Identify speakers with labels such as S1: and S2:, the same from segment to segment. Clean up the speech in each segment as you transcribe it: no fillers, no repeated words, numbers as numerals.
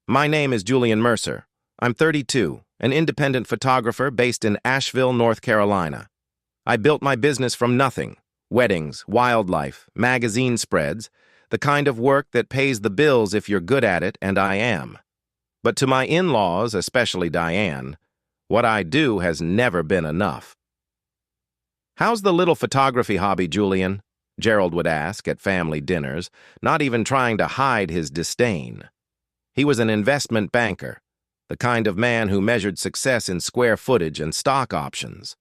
S1: My name is Julian Mercer. I'm 32, an independent photographer based in Asheville, North Carolina. I built my business from nothing. Weddings, wildlife, magazine spreads, the kind of work that pays the bills if you're good at it, and I am. But to my in-laws, especially Diane, what I do has never been enough. "How's the little photography hobby, Julian?" Gerald would ask at family dinners, not even trying to hide his disdain. He was an investment banker, the kind of man who measured success in square footage and stock options.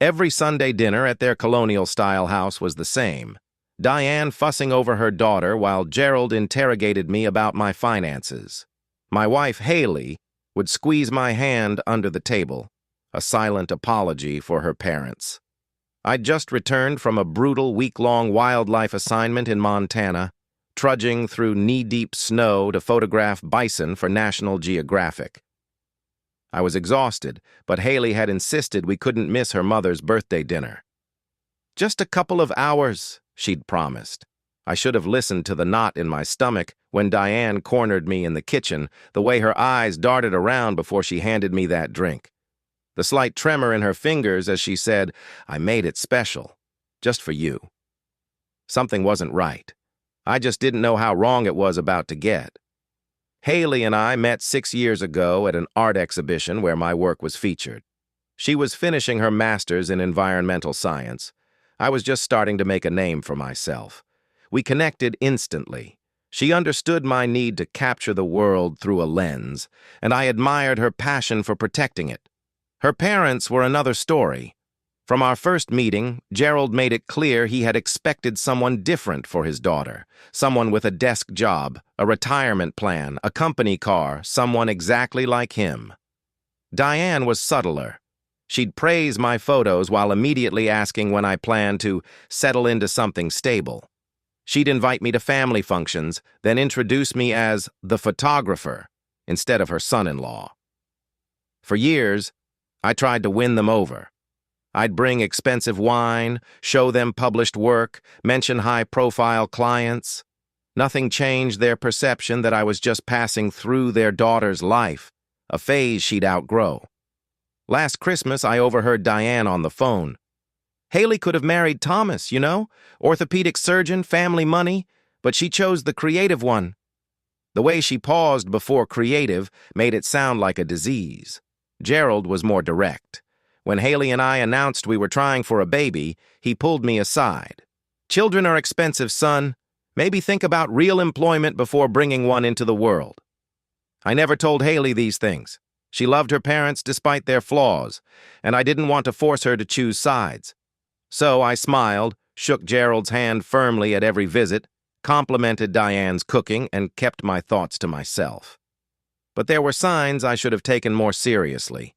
S1: Every Sunday dinner at their colonial-style house was the same, Diane fussing over her daughter while Gerald interrogated me about my finances. My wife, Haley, would squeeze my hand under the table, a silent apology for her parents. I'd just returned from a brutal week-long wildlife assignment in Montana, trudging through knee-deep snow to photograph bison for National Geographic. I was exhausted, but Haley had insisted we couldn't miss her mother's birthday dinner. "Just a couple of hours," she'd promised. I should have listened to the knot in my stomach when Diane cornered me in the kitchen, the way her eyes darted around before she handed me that drink. The slight tremor in her fingers as she said, "I made it special, just for you." Something wasn't right. I just didn't know how wrong it was about to get. Haley and I met 6 years ago at an art exhibition where my work was featured. She was finishing her master's in environmental science. I was just starting to make a name for myself. We connected instantly. She understood my need to capture the world through a lens, and I admired her passion for protecting it. Her parents were another story. From our first meeting, Gerald made it clear he had expected someone different for his daughter, someone with a desk job, a retirement plan, a company car, someone exactly like him. Diane was subtler. She'd praise my photos while immediately asking when I planned to settle into something stable. She'd invite me to family functions, then introduce me as the photographer instead of her son-in-law. For years, I tried to win them over. I'd bring expensive wine, show them published work, mention high-profile clients. Nothing changed their perception that I was just passing through their daughter's life, a phase she'd outgrow. Last Christmas, I overheard Diane on the phone. "Haley could have married Thomas, you know? Orthopedic surgeon, family money, but she chose the creative one." The way she paused before creative made it sound like a disease. Gerald was more direct. When Haley and I announced we were trying for a baby, he pulled me aside. "Children are expensive, son. Maybe think about real employment before bringing one into the world." I never told Haley these things. She loved her parents despite their flaws, and I didn't want to force her to choose sides. So I smiled, shook Gerald's hand firmly at every visit, complimented Diane's cooking, and kept my thoughts to myself. But there were signs I should have taken more seriously.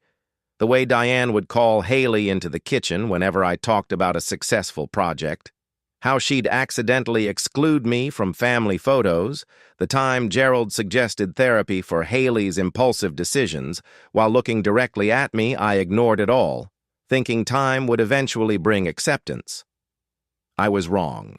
S1: The way Diane would call Haley into the kitchen whenever I talked about a successful project, how she'd accidentally exclude me from family photos, the time Gerald suggested therapy for Haley's impulsive decisions, while looking directly at me, I ignored it all, thinking time would eventually bring acceptance. I was wrong.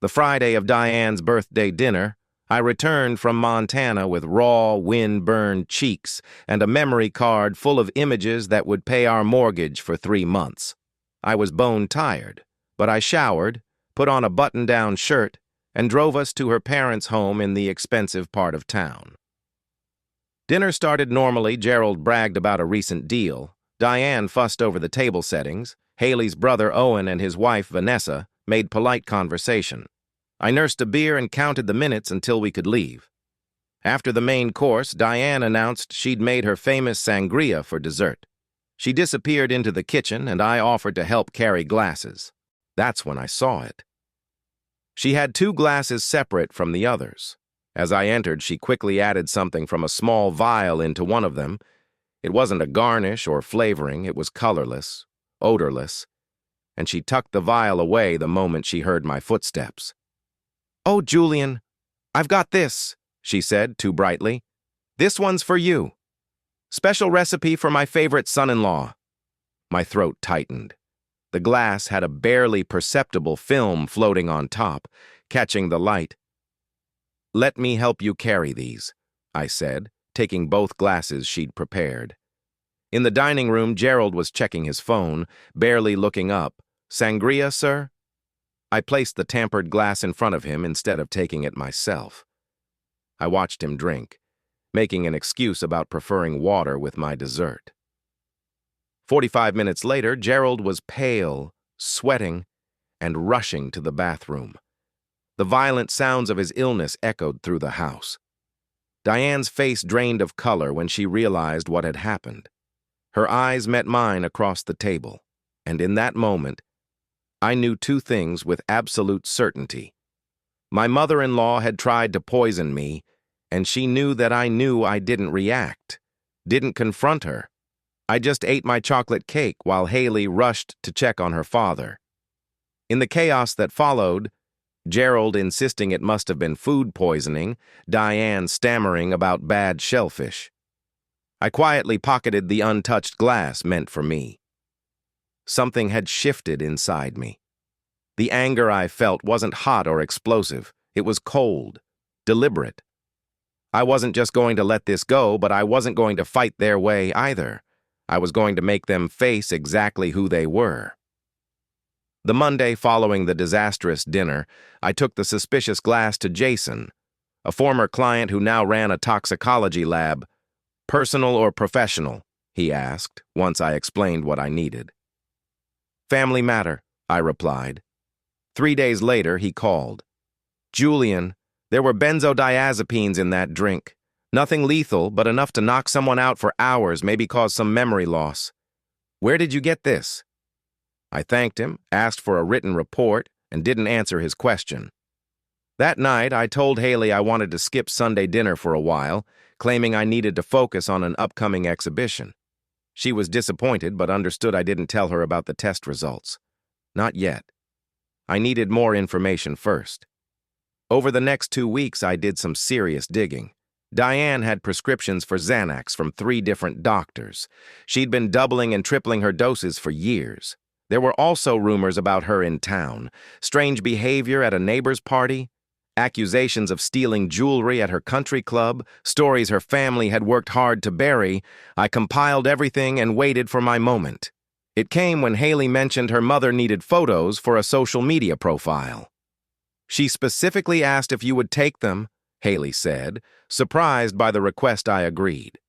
S1: The Friday of Diane's birthday dinner, I returned from Montana with raw, wind-burned cheeks and a memory card full of images that would pay our mortgage for 3 months. I was bone-tired, but I showered, put on a button-down shirt, and drove us to her parents' home in the expensive part of town. Dinner started normally. Gerald bragged about a recent deal. Diane fussed over the table settings. Haley's brother Owen and his wife Vanessa made polite conversation. I nursed a beer and counted the minutes until we could leave. After the main course, Diane announced she'd made her famous sangria for dessert. She disappeared into the kitchen, and I offered to help carry glasses. That's when I saw it. She had 2 glasses separate from the others. As I entered, she quickly added something from a small vial into one of them. It wasn't a garnish or flavoring, it was colorless, odorless, and she tucked the vial away the moment she heard my footsteps. "Oh, Julian, I've got this," she said, too brightly. "This one's for you. Special recipe for my favorite son-in-law." My throat tightened. The glass had a barely perceptible film floating on top, catching the light. "Let me help you carry these." I said, taking both glasses she'd prepared. In the dining room, Gerald was checking his phone, barely looking up. "Sangria, sir?" I placed the tampered glass in front of him instead of taking it myself. I watched him drink, making an excuse about preferring water with my dessert. 45 minutes later, Gerald was pale, sweating, and rushing to the bathroom. The violent sounds of his illness echoed through the house. Diane's face drained of color when she realized what had happened. Her eyes met mine across the table, and in that moment, I knew two things with absolute certainty. My mother-in-law had tried to poison me, and she knew that I knew I didn't react, didn't confront her. I just ate my chocolate cake while Haley rushed to check on her father. In the chaos that followed, Gerald insisting it must have been food poisoning, Diane stammering about bad shellfish. I quietly pocketed the untouched glass meant for me. Something had shifted inside me. The anger I felt wasn't hot or explosive. It was cold, deliberate. I wasn't just going to let this go, but I wasn't going to fight their way either. I was going to make them face exactly who they were. The Monday following the disastrous dinner, I took the suspicious glass to Jason, a former client who now ran a toxicology lab. "Personal or professional?" he asked, once I explained what I needed. "Family matter," I replied. 3 days later, he called. "Julian, there were benzodiazepines in that drink. Nothing lethal, but enough to knock someone out for hours, maybe cause some memory loss. Where did you get this?" I thanked him, asked for a written report, and didn't answer his question. That night, I told Haley I wanted to skip Sunday dinner for a while, claiming I needed to focus on an upcoming exhibition. She was disappointed, but understood I didn't tell her about the test results. Not yet. I needed more information first. Over the next 2 weeks, I did some serious digging. Diane had prescriptions for Xanax from 3 different doctors. She'd been doubling and tripling her doses for years. There were also rumors about her in town, strange behavior at a neighbor's party, accusations of stealing jewelry at her country club, stories her family had worked hard to bury. I compiled everything and waited for my moment. It came when Haley mentioned her mother needed photos for a social media profile. "She specifically asked if you would take them," Haley said, surprised by the request. I agreed.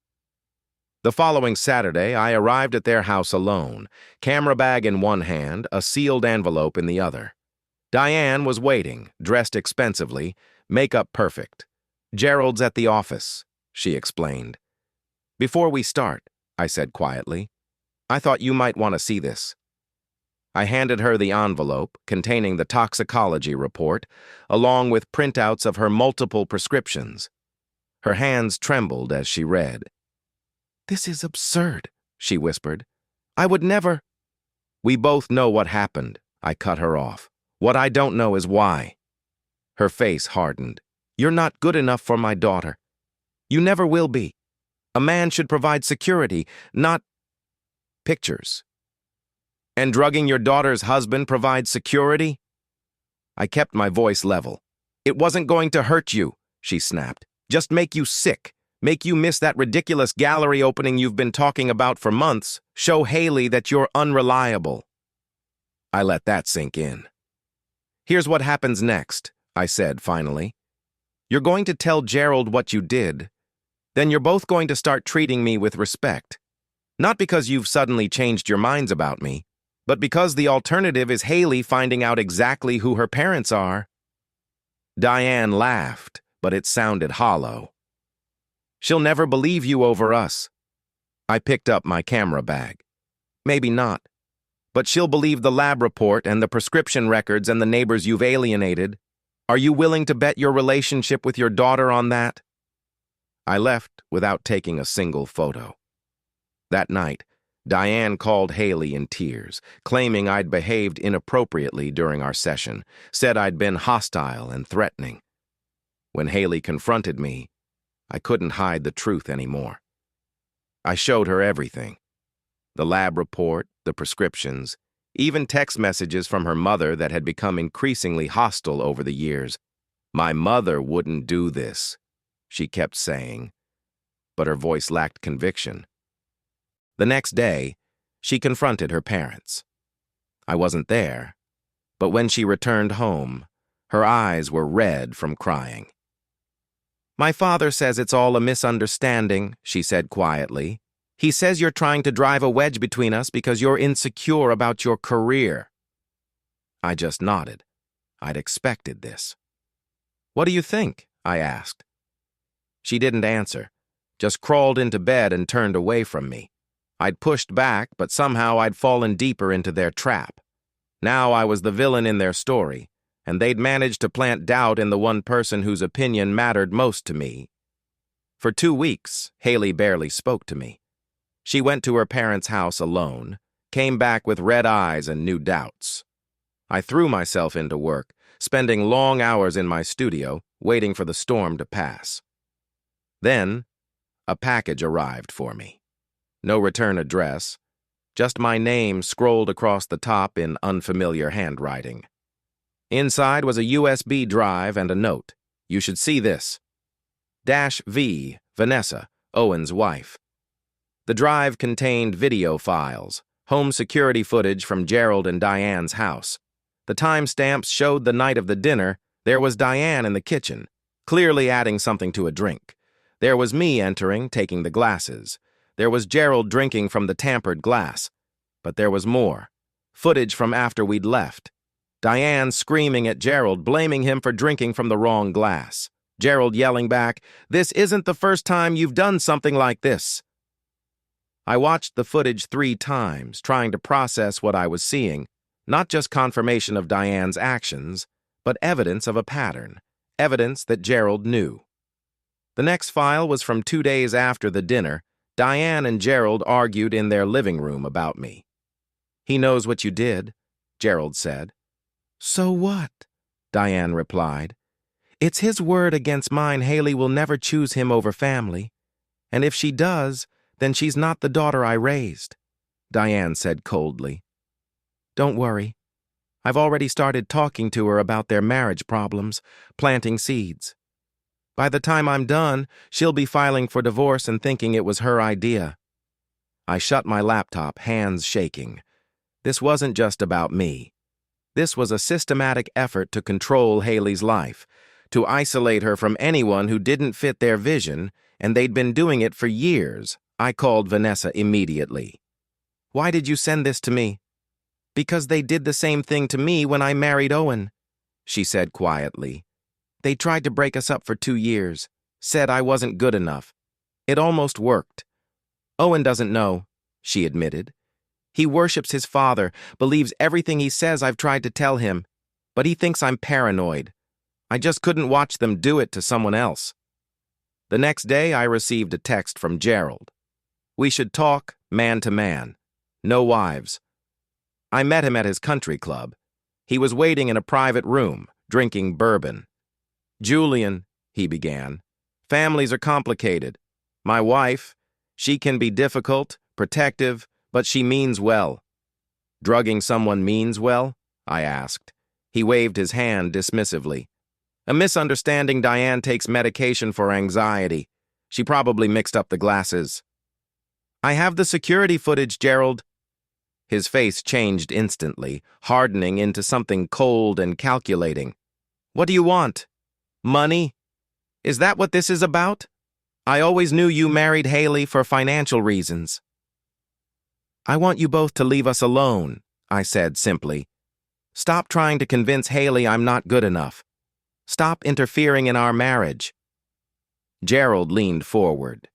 S1: The following Saturday, I arrived at their house alone, camera bag in one hand, a sealed envelope in the other. Diane was waiting, dressed expensively, makeup perfect. "Gerald's at the office," she explained. "Before we start," I said quietly, "I thought you might want to see this." I handed her the envelope containing the toxicology report, along with printouts of her multiple prescriptions. Her hands trembled as she read. "This is absurd," she whispered. "I would never—" "We both know what happened," I cut her off. "What I don't know is why." Her face hardened. "You're not good enough for my daughter. You never will be. A man should provide security, not pictures. And drugging your daughter's husband provides security?" I kept my voice level. "It wasn't going to hurt you," she snapped. "Just make you sick. Make you miss that ridiculous gallery opening you've been talking about for months. Show Haley that you're unreliable." I let that sink in. "Here's what happens next," I said finally. "You're going to tell Gerald what you did. Then you're both going to start treating me with respect. Not because you've suddenly changed your minds about me, but because the alternative is Haley finding out exactly who her parents are." Diane laughed, but it sounded hollow. "She'll never believe you over us." I picked up my camera bag. "Maybe not. But she'll believe the lab report and the prescription records and the neighbors you've alienated. Are you willing to bet your relationship with your daughter on that?" I left without taking a single photo. That night, Diane called Haley in tears, claiming I'd behaved inappropriately during our session, said I'd been hostile and threatening. When Haley confronted me, I couldn't hide the truth anymore. I showed her everything. The lab report, the prescriptions, even text messages from her mother that had become increasingly hostile over the years. My mother wouldn't do this. she kept saying, but her voice lacked conviction. The next day, she confronted her parents. I wasn't there, but when she returned home, her eyes were red from crying. "My father says it's all a misunderstanding," she said quietly. "He says you're trying to drive a wedge between us because you're insecure about your career." I just nodded. I'd expected this. "What do you think?" I asked. She didn't answer, just crawled into bed and turned away from me. I'd pushed back, but somehow I'd fallen deeper into their trap. Now I was the villain in their story, and they'd managed to plant doubt in the one person whose opinion mattered most to me. For 2 weeks, Haley barely spoke to me. She went to her parents' house alone, came back with red eyes and new doubts. I threw myself into work, spending long hours in my studio, waiting for the storm to pass. Then, a package arrived for me. No return address, just my name scrolled across the top in unfamiliar handwriting. Inside was a USB drive and a note. "You should see this. -V, Vanessa, Owen's wife." The drive contained video files, home security footage from Gerald and Diane's house. The timestamps showed the night of the dinner. There was Diane in the kitchen, clearly adding something to a drink. There was me entering, taking the glasses. There was Gerald drinking from the tampered glass. But there was more. Footage from after we'd left. Diane screaming at Gerald, blaming him for drinking from the wrong glass. Gerald yelling back, "This isn't the first time you've done something like this." I watched the footage 3 times, trying to process what I was seeing. Not just confirmation of Diane's actions, but evidence of a pattern. Evidence that Gerald knew. The next file was from 2 days after the dinner. Diane and Gerald argued in their living room about me. "He knows what you did," Gerald said. "So what?" Diane replied. "It's his word against mine. Haley will never choose him over family. And if she does, then she's not the daughter I raised," Diane said coldly. "Don't worry. I've already started talking to her about their marriage problems, planting seeds. By the time I'm done, she'll be filing for divorce and thinking it was her idea." I shut my laptop, hands shaking. This wasn't just about me. This was a systematic effort to control Haley's life, to isolate her from anyone who didn't fit their vision, and they'd been doing it for years. I called Vanessa immediately. "Why did you send this to me?" "Because they did the same thing to me when I married Owen," she said quietly. "They tried to break us up for 2 years, said I wasn't good enough. It almost worked. Owen doesn't know," she admitted. "He worships his father, believes everything he says I've tried to tell him, but he thinks I'm paranoid. I just couldn't watch them do it to someone else." The next day, I received a text from Gerald. "We should talk, man to man. No wives." I met him at his country club. He was waiting in a private room, drinking bourbon. "Julian," he began, "families are complicated. My wife, she can be difficult, protective, but she means well." "Drugging someone means well?" I asked. He waved his hand dismissively. "A misunderstanding. Diane takes medication for anxiety. She probably mixed up the glasses." "I have the security footage, Gerald." His face changed instantly, hardening into something cold and calculating. "What do you want? Money? Is that what this is about? I always knew you married Haley for financial reasons." "I want you both to leave us alone," I said simply. "Stop trying to convince Haley I'm not good enough. Stop interfering in our marriage." Gerald leaned forward.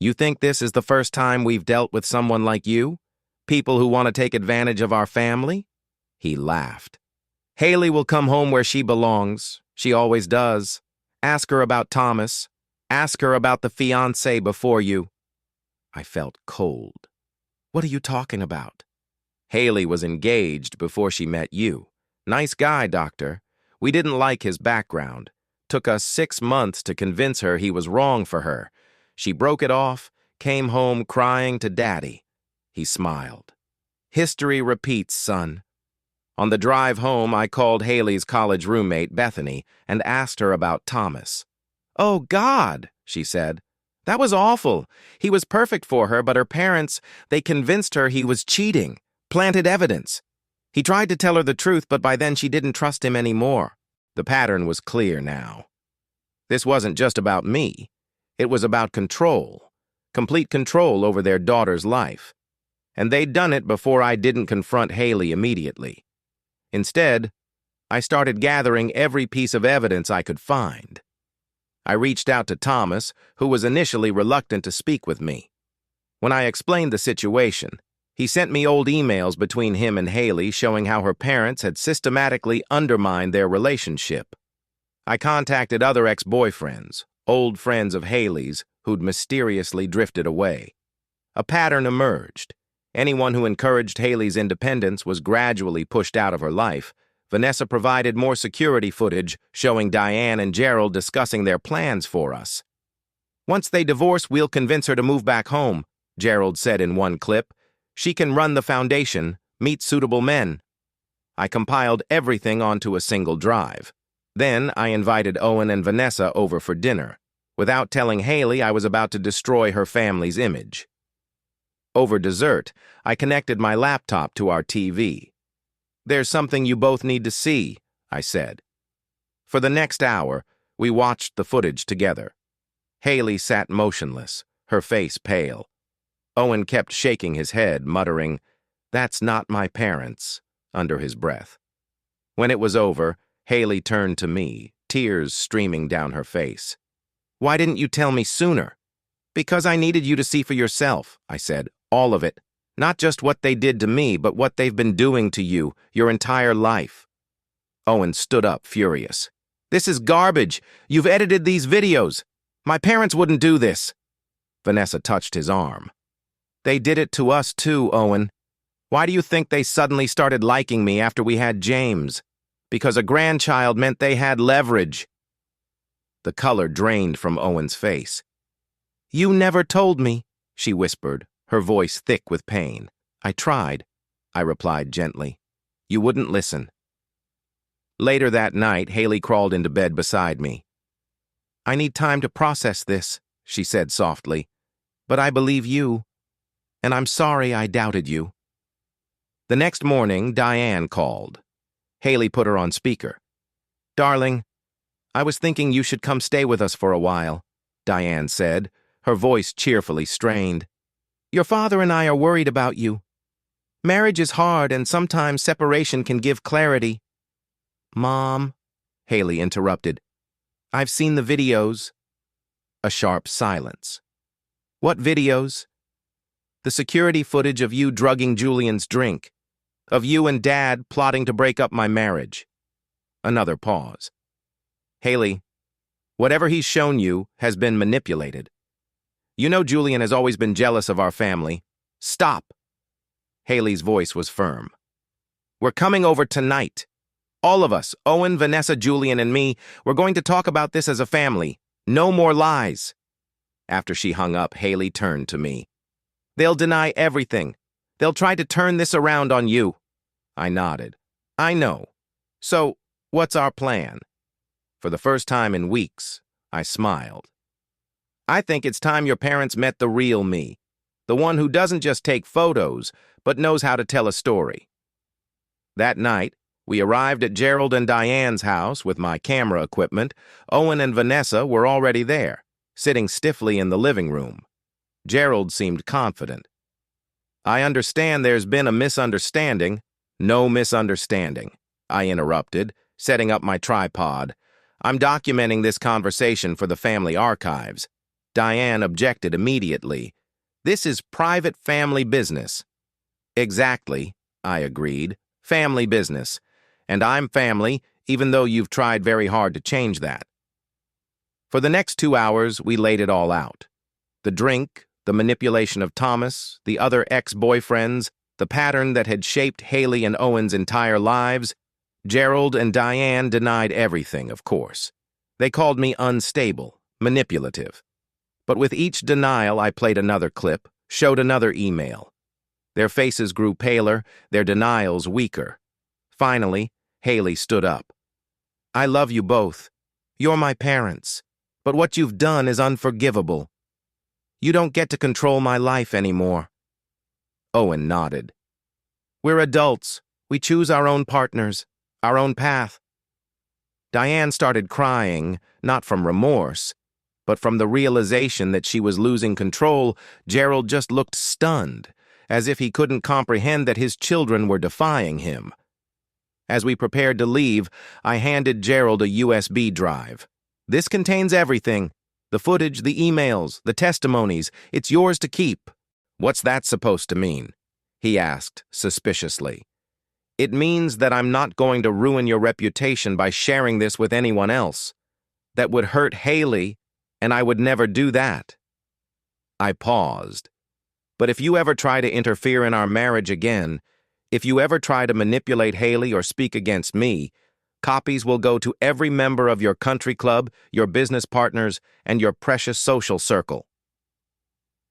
S1: "You think this is the first time we've dealt with someone like you? People who want to take advantage of our family?" He laughed. "Haley will come home where she belongs. She always does. Ask her about Thomas. Ask her about the fiancé before you." I felt cold. "What are you talking about?" "Haley was engaged before she met you. Nice guy, doctor. We didn't like his background. Took us 6 months to convince her he was wrong for her. She broke it off, came home crying to Daddy." He smiled. "History repeats, son." On the drive home, I called Haley's college roommate, Bethany, and asked her about Thomas. "Oh, God," she said. "That was awful. He was perfect for her, but her parents, they convinced her he was cheating, planted evidence. He tried to tell her the truth, but by then she didn't trust him anymore." The pattern was clear now. This wasn't just about me. It was about control, complete control over their daughter's life. And they'd done it before I didn't confront Haley immediately. Instead, I started gathering every piece of evidence I could find. I reached out to Thomas, who was initially reluctant to speak with me. When I explained the situation, he sent me old emails between him and Haley showing how her parents had systematically undermined their relationship. I contacted other ex-boyfriends, old friends of Haley's, who'd mysteriously drifted away. A pattern emerged. Anyone who encouraged Haley's independence was gradually pushed out of her life. Vanessa provided more security footage showing Diane and Gerald discussing their plans for us. "Once they divorce, we'll convince her to move back home," Gerald said in one clip. "She can run the foundation, meet suitable men." I compiled everything onto a single drive. Then I invited Owen and Vanessa over for dinner. Without telling Haley I was about to destroy her family's image. Over dessert, I connected my laptop to our TV. "There's something you both need to see," I said. For the next hour, we watched the footage together. Haley sat motionless, her face pale. Owen kept shaking his head, muttering, "That's not my parents," under his breath. When it was over, Haley turned to me, tears streaming down her face. "Why didn't you tell me sooner?" "Because I needed you to see for yourself," I said. "All of it. Not just what they did to me, but what they've been doing to you, your entire life." Owen stood up, furious. "This is garbage. You've edited these videos. My parents wouldn't do this." Vanessa touched his arm. "They did it to us too, Owen. Why do you think they suddenly started liking me after we had James? Because a grandchild meant they had leverage." The color drained from Owen's face. "You never told me," she whispered, her voice thick with pain. "I tried," I replied gently. "You wouldn't listen." Later that night, Haley crawled into bed beside me. "I need time to process this," she said softly. "But I believe you, and I'm sorry I doubted you." The next morning, Diane called. Haley put her on speaker. "Darling, I was thinking you should come stay with us for a while," Diane said, her voice cheerfully strained. "Your father and I are worried about you. Marriage is hard, and sometimes separation can give clarity." "Mom," Haley interrupted, "I've seen the videos." A sharp silence. "What videos?" "The security footage of you drugging Julian's drink. Of you and Dad plotting to break up my marriage." Another pause. "Haley, whatever he's shown you has been manipulated. You know Julian has always been jealous of our family. Stop." Haley's voice was firm. "We're coming over tonight. All of us, Owen, Vanessa, Julian, and me, we're going to talk about this as a family. No more lies." After she hung up, Haley turned to me. "They'll deny everything. They'll try to turn this around on you." I nodded. "I know. So, what's our plan?" For the first time in weeks, I smiled. "I think it's time your parents met the real me, the one who doesn't just take photos, but knows how to tell a story." That night, we arrived at Gerald and Diane's house with my camera equipment. Owen and Vanessa were already there, sitting stiffly in the living room. Gerald seemed confident. "I understand there's been a misunderstanding." "No misunderstanding," I interrupted, setting up my tripod. "I'm documenting this conversation for the family archives." Diane objected immediately. "This is private family business." "Exactly," I agreed. "Family business. And I'm family, even though you've tried very hard to change that." For the next 2 hours, we laid it all out. The drink, the manipulation of Thomas, the other ex-boyfriends, the pattern that had shaped Haley and Owen's entire lives. Gerald and Diane denied everything, of course. They called me unstable, manipulative. But with each denial, I played another clip, showed another email. Their faces grew paler, their denials weaker. Finally, Haley stood up. "I love you both. You're my parents. But what you've done is unforgivable. You don't get to control my life anymore." Owen nodded. "We're adults. We choose our own partners, our own path." Diane started crying, not from remorse, but from the realization that she was losing control. Gerald just looked stunned, as if he couldn't comprehend that his children were defying him. As we prepared to leave, I handed Gerald a USB drive. "This contains everything. The footage, the emails, the testimonies. It's yours to keep." "What's that supposed to mean?" he asked suspiciously. "It means that I'm not going to ruin your reputation by sharing this with anyone else. That would hurt Haley, and I would never do that." I paused. "But if you ever try to interfere in our marriage again, if you ever try to manipulate Haley or speak against me, copies will go to every member of your country club, your business partners, and your precious social circle."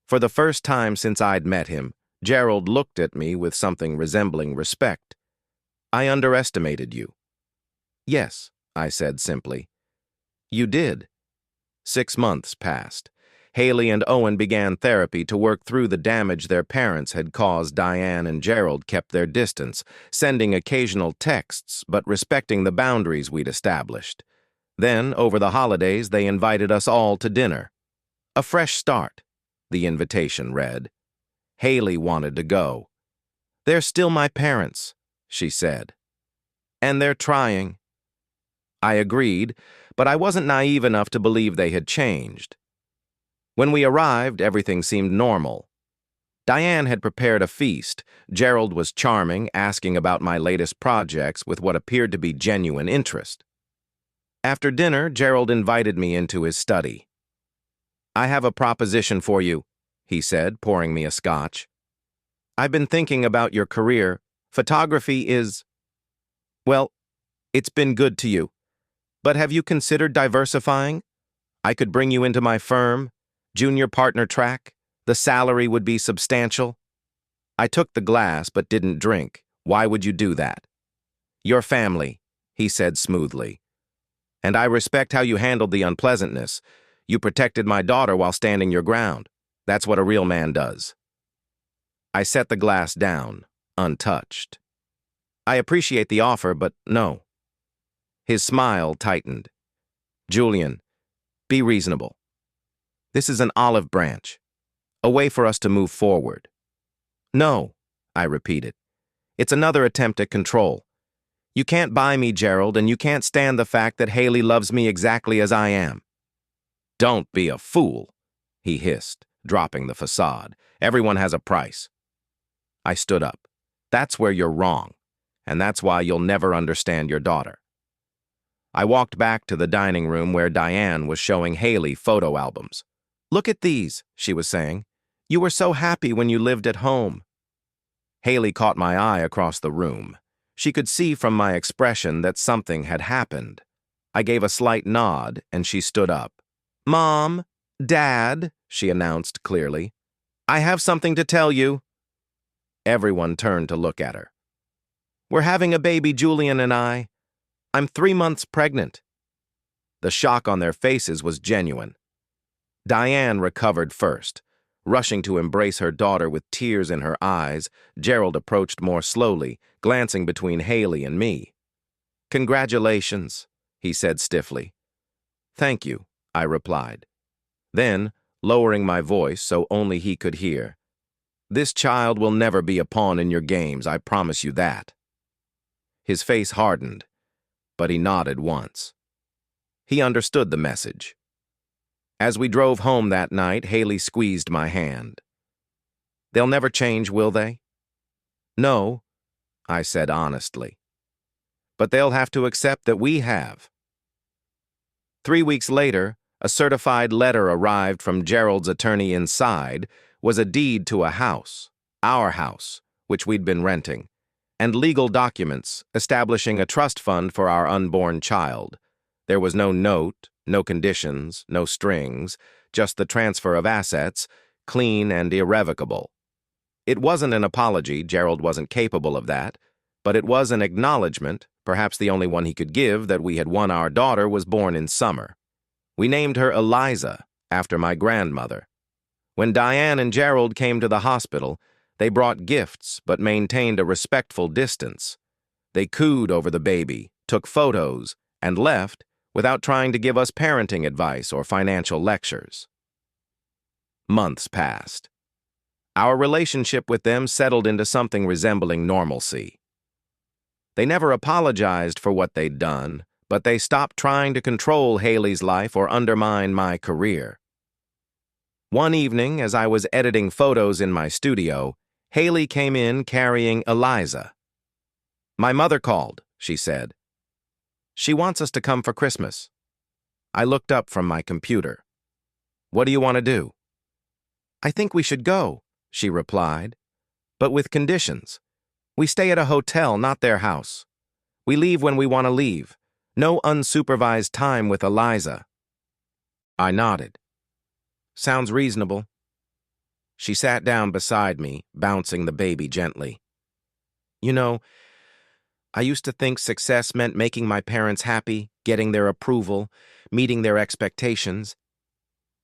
S1: For the first time since I'd met him, Gerald looked at me with something resembling respect. "I underestimated you." "Yes," I said simply. "You did." 6 months passed. Haley and Owen began therapy to work through the damage their parents had caused. Diane and Gerald kept their distance, sending occasional texts but respecting the boundaries we'd established. Then, over the holidays, they invited us all to dinner. "A fresh start," the invitation read. Haley wanted to go. "They're still my parents," she said. "And they're trying." I agreed, but I wasn't naive enough to believe they had changed. When we arrived, everything seemed normal. Diane had prepared a feast. Gerald was charming, asking about my latest projects with what appeared to be genuine interest. After dinner, Gerald invited me into his study. "I have a proposition for you," he said, pouring me a scotch. "I've been thinking about your career. Photography is, well, it's been good to you. But have you considered diversifying? I could bring you into my firm, junior partner track. The salary would be substantial." I took the glass but didn't drink. "Why would you do that?" "Your family," he said smoothly. "And I respect how you handled the unpleasantness. You protected my daughter while standing your ground. That's what a real man does." I set the glass down, untouched. "I appreciate the offer, but no." His smile tightened. "Julian, be reasonable. This is an olive branch, a way for us to move forward." "No," I repeated. "It's another attempt at control. You can't buy me, Gerald, and you can't stand the fact that Haley loves me exactly as I am." "Don't be a fool," he hissed, dropping the facade. "Everyone has a price." I stood up. "That's where you're wrong, and that's why you'll never understand your daughter." I walked back to the dining room where Diane was showing Haley photo albums. "Look at these," she was saying. "You were so happy when you lived at home." Haley caught my eye across the room. She could see from my expression that something had happened. I gave a slight nod, and she stood up. "Mom, Dad," she announced clearly, "I have something to tell you." Everyone turned to look at her. "We're having a baby, Julian and I. I'm 3 months pregnant." The shock on their faces was genuine. Diane recovered first. Rushing to embrace her daughter with tears in her eyes, Gerald approached more slowly, glancing between Haley and me. "Congratulations," he said stiffly. "Thank you," I replied. Then, lowering my voice so only he could hear, "This child will never be a pawn in your games, I promise you that." His face hardened, but he nodded once. He understood the message. As we drove home that night, Haley squeezed my hand. "They'll never change, will they?" "No," I said honestly. "But they'll have to accept that we have." 3 weeks later, a certified letter arrived from Gerald's attorney. Inside was a deed to a house, our house, which we'd been renting, and legal documents establishing a trust fund for our unborn child. There was no note, no conditions, no strings, just the transfer of assets, clean and irrevocable. It wasn't an apology, Gerald wasn't capable of that, but it was an acknowledgement, perhaps the only one he could give, that we had won. Our daughter was born in summer. We named her Eliza, after my grandmother. When Diane and Gerald came to the hospital, they brought gifts but maintained a respectful distance. They cooed over the baby, took photos, and left without trying to give us parenting advice or financial lectures. Months passed. Our relationship with them settled into something resembling normalcy. They never apologized for what they'd done, but they stopped trying to control Haley's life or undermine my career. One evening, as I was editing photos in my studio, Haley came in carrying Eliza. "My mother called," she said. "She wants us to come for Christmas." I looked up from my computer. "What do you want to do?" "I think we should go," she replied, "but with conditions. We stay at a hotel, not their house. We leave when we want to leave. No unsupervised time with Eliza." I nodded. "Sounds reasonable." She sat down beside me, bouncing the baby gently. "You know, I used to think success meant making my parents happy, getting their approval, meeting their expectations."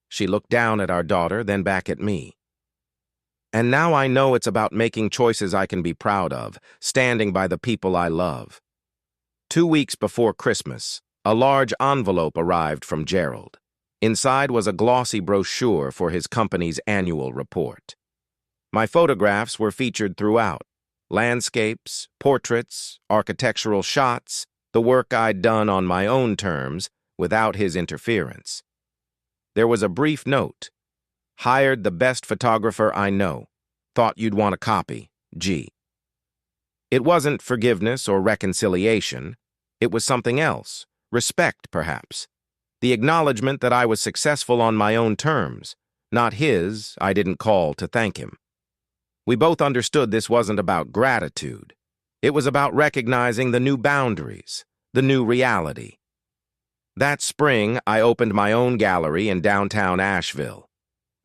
S1: She looked down at our daughter, then back at me. "And now I know it's about making choices I can be proud of, standing by the people I love." 2 weeks before Christmas, a large envelope arrived from Gerald. Inside was a glossy brochure for his company's annual report. My photographs were featured throughout. Landscapes, portraits, architectural shots, the work I'd done on my own terms, without his interference. There was a brief note. "Hired the best photographer I know. Thought you'd want a copy. G." It wasn't forgiveness or reconciliation. It was something else. Respect, perhaps. The acknowledgement that I was successful on my own terms. Not his. I didn't call to thank him. We both understood this wasn't about gratitude. It was about recognizing the new boundaries, the new reality. That spring, I opened my own gallery in downtown Asheville.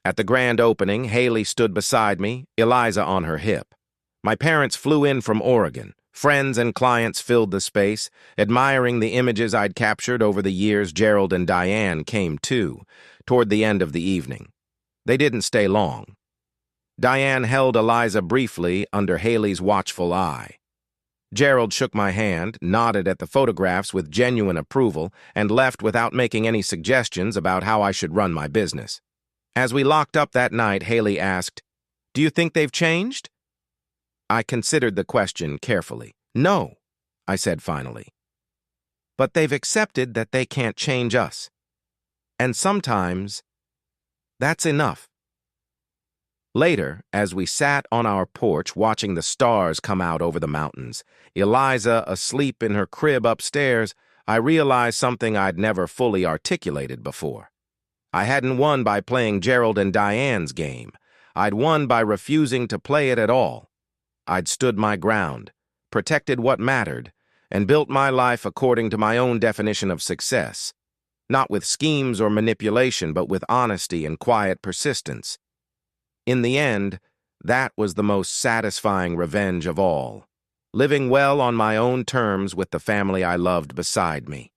S1: At the grand opening, Haley stood beside me, Eliza on her hip. My parents flew in from Oregon. Friends and clients filled the space, admiring the images I'd captured over the years. Gerald and Diane came too, toward the end of the evening. They didn't stay long. Diane held Eliza briefly under Haley's watchful eye. Gerald shook my hand, nodded at the photographs with genuine approval, and left without making any suggestions about how I should run my business. As we locked up that night, Haley asked, "Do you think they've changed?" I considered the question carefully. "No," I said finally. "But they've accepted that they can't change us. And sometimes, that's enough." Later, as we sat on our porch watching the stars come out over the mountains, Eliza asleep in her crib upstairs, I realized something I'd never fully articulated before. I hadn't won by playing Gerald and Diane's game. I'd won by refusing to play it at all. I'd stood my ground, protected what mattered, and built my life according to my own definition of success, not with schemes or manipulation, but with honesty and quiet persistence. In the end, that was the most satisfying revenge of all, living well on my own terms with the family I loved beside me.